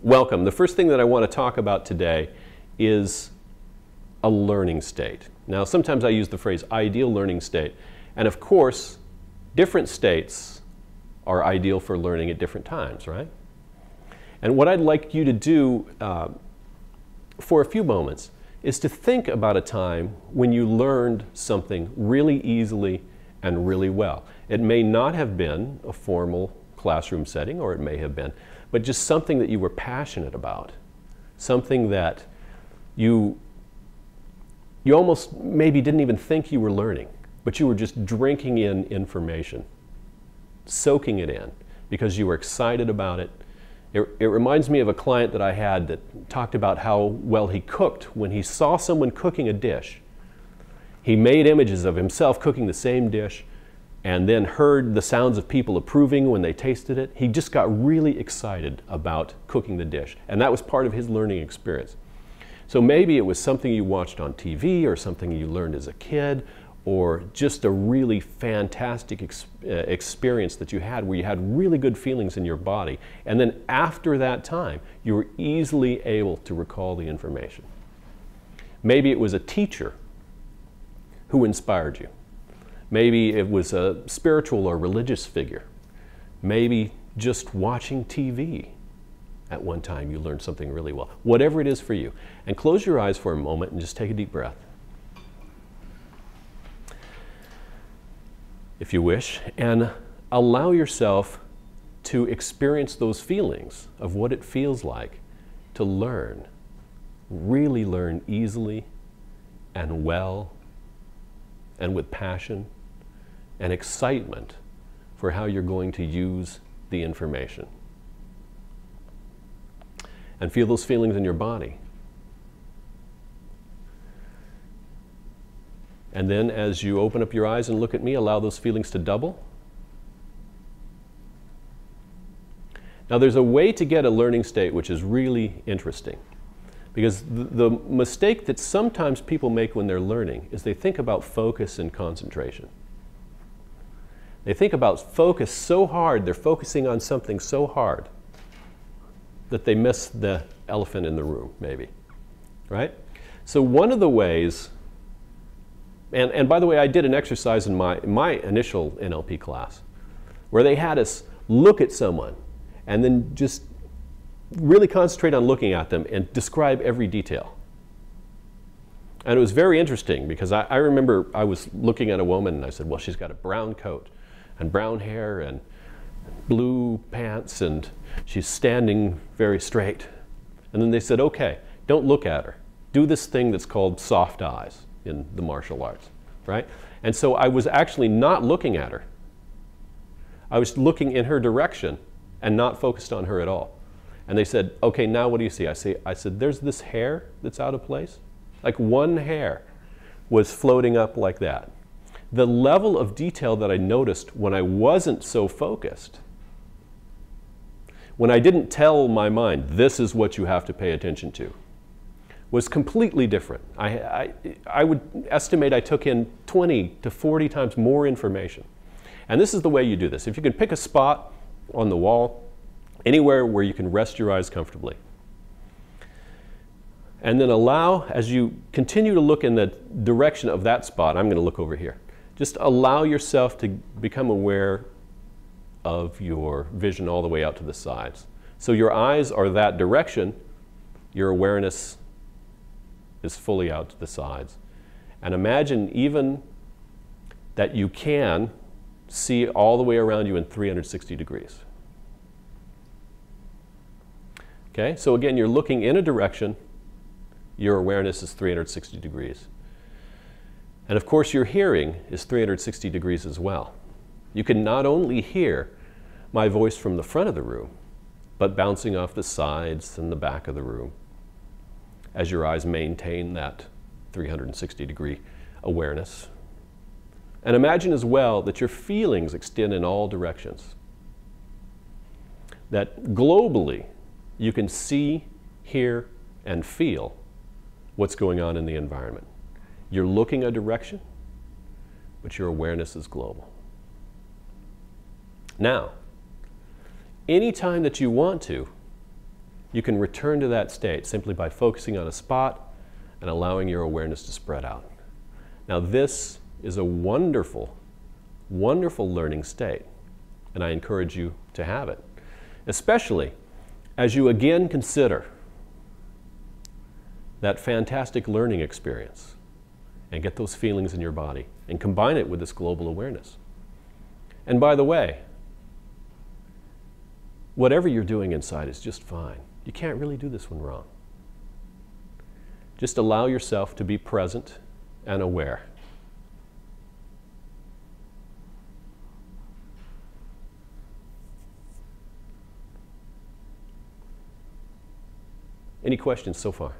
Welcome. The first thing that I want to talk about today is a learning state. Now, sometimes I use the phrase ideal learning state, and of course, different states are ideal for learning at different times, right? And what I'd like you to do for a few moments is to think about a time when you learned something really easily and really well. It may not have been a formal classroom setting, or it may have been, but just something that you were passionate about, something that you almost maybe didn't even think you were learning, but you were just drinking in information, soaking it in because you were excited about it. It reminds me of a client that I had that talked about how well he cooked. When he saw someone cooking a dish, he made images of himself cooking the same dish and then heard the sounds of people approving when they tasted it. He just got really excited about cooking the dish, and that was part of his learning experience. So maybe it was something you watched on TV or something you learned as a kid, or just a really fantastic experience that you had where you had really good feelings in your body. And then after that time, you were easily able to recall the information. Maybe it was a teacher who inspired you. Maybe it was a spiritual or religious figure. Maybe just watching TV. At one time you learned something really well. Whatever it is for you. And close your eyes for a moment and just take a deep breath, if you wish, and allow yourself to experience those feelings of what it feels like to learn, really learn easily and well and with passion and excitement for how you're going to use the information. And feel those feelings in your body. And then as you open up your eyes and look at me, allow those feelings to double. Now there's a way to get a learning state which is really interesting. Because the mistake that sometimes people make when they're learning is they think about focus and concentration. They think about focus so hard, they're focusing on something so hard that they miss the elephant in the room, maybe, right? So one of the ways, and by the way, I did an exercise in my initial NLP class where they had us look at someone and then just really concentrate on looking at them and describe every detail. And it was very interesting because I remember I was looking at a woman and I said, well, she's got a brown coat and brown hair and blue pants and she's standing very straight. And then they said, okay, don't look at her. Do this thing that's called soft eyes in the martial arts, right? And so I was actually not looking at her. I was looking in her direction and not focused on her at all. And they said, okay, now what do you see? I said, there's this hair that's out of place. Like one hair was floating up like that. The level of detail that I noticed when I wasn't so focused, when I didn't tell my mind, this is what you have to pay attention to, was completely different. I would estimate I took in 20 to 40 times more information. And this is the way you do this. If you can pick a spot on the wall, anywhere where you can rest your eyes comfortably, and then allow, as you continue to look in the direction of that spot, I'm going to look over here, just allow yourself to become aware of your vision all the way out to the sides. So your eyes are that direction, your awareness is fully out to the sides. And imagine even that you can see all the way around you in 360 degrees. Okay, so again, you're looking in a direction, your awareness is 360 degrees. And of course, your hearing is 360 degrees as well. You can not only hear my voice from the front of the room, but bouncing off the sides and the back of the room as your eyes maintain that 360 degree awareness. And imagine as well that your feelings extend in all directions. That globally, you can see, hear, and feel what's going on in the environment. You're looking a direction, but your awareness is global. Now, anytime that you want to, You can return to that state simply by focusing on a spot and allowing your awareness to spread out. Now this is a wonderful, wonderful learning state, and I encourage you to have it, especially as you again consider that fantastic learning experience and get those feelings in your body and combine it with this global awareness. And by the way, whatever you're doing inside is just fine. You can't really do this one wrong. Just allow yourself to be present and aware. Any questions so far?